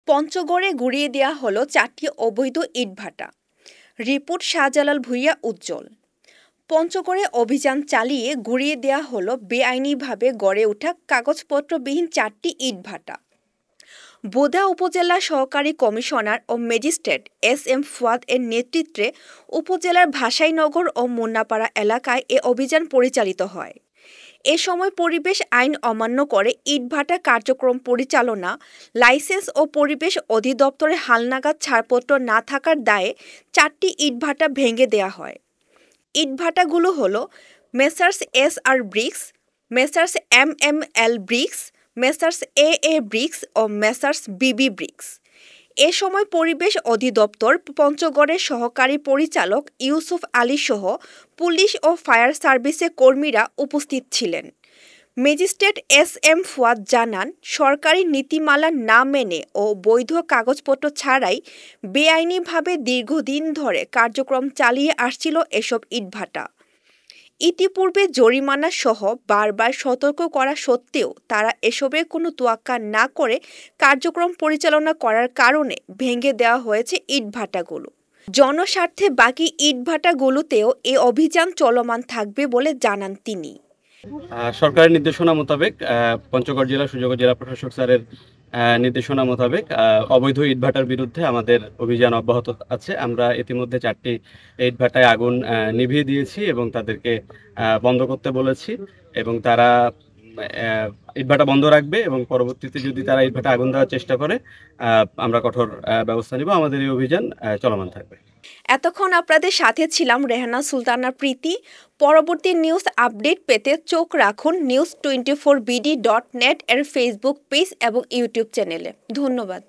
পঞ্চগড়ে গুড়িয়ে দেওয়া হলো ৪টি অবৈধ ইটভাটা। রিপোর্ট শাহজালাল ভূঁইয়া উজ্জ্বল। পঞ্চগড়ে অভিযান চালিয়ে গুড়িয়ে দেওয়া হলো বেআইনিভাবে গড়ে ওঠা কাগজপত্রবিহীন ৪টি ইটভাটা। বোদা উপজেলা সহকারী কমিশনার ও ম্যাজিস্ট্রেট এস.এম. ফুয়াদ এর নেতৃত্বে উপজেলার ভাসাইনগর ও মুন্নাপাড়া এলাকায় এ অভিযান পরিচালিত হয়। এ সময় পরিবেশ আইন অমান্য করে ইটভাটা কার্যক্রম পরিচালনা, লাইসেন্স ও পরিবেশ অধিদপ্তরের হালনাগাদ ছাড়পত্র না থাকার দায়ে ৪টি ইটভাটা ভেঙে দেওয়া হয়। ইটভাটাগুলো হলো Messrs S R. Bricks, Messrs M M L. Bricks, Messrs A A. Bricks ও মেসার্স বি.বি. ব্রিক্স। এ সময় পরিবেশ অধিদপ্তর পঞ্চগড়ের সহকারী পরিচালক ইউসুফ আলী সহ পুলিশ ও ফায়ার সার্ভিসের কর্মীরা উপস্থিত ছিলেন। Magistrate SM. ফুয়াদ জানান, সরকারি নীতিমালা না মেনে ও বৈধ কাগজপত্র ছাড়াই বেআইনিভাবে দীর্ঘদিন ধরে কার্যক্রম চালিয়ে আসছিল এসব ইটভাটা। ইতিপূর্বে জরিমানা সহ বারবার সতর্ক করা সত্ত্বেও তারা এসবের কোনো তোয়াক্কা না করে কার্যক্রম পরিচালনা করার কারণে ভেঙে দেওয়া হয়েছে ইটভাটাগুলো। জনস্বার্থে বাকি ইটভাটাগুলোতেও এ অভিযান চলমান থাকবে বলে জানান তিনি। সরকারের নির্দেশনা মোতাবেক পঞ্চগড় জেলা সুযোগ্য জেলা প্রশাসক স্যারের নির্দেশনা মোতাবেক অবৈধ ইটভাটার বিরুদ্ধে আমাদের অভিযান অব্যাহত আছে। আমরা ইতিমধ্যে 4টি ইটভাটায় আগুন নিভিয়ে দিয়েছি এবং তাদেরকে বন্ধ করতে বলেছি এবং তারা ইটভাটা বন্ধ রাখবে এবং পরবর্তীতে যদি তারা ইটভাটা আগুন দেওয়ার চেষ্টা করে আমরা কঠোর ব্যবস্থা নিব। আমাদের এই অভিযান চলমান থাকবে। এতক্ষণ আপনাদের সাথে ছিলাম রেহানা সুলতানা প্রীতি। পরবর্তী নিউজ আপডেট পেতে চোখ রাখুন news24bd.net এর ফেসবুক পেজ এবং ইউটিউব চ্যানেলে। ধন্যবাদ।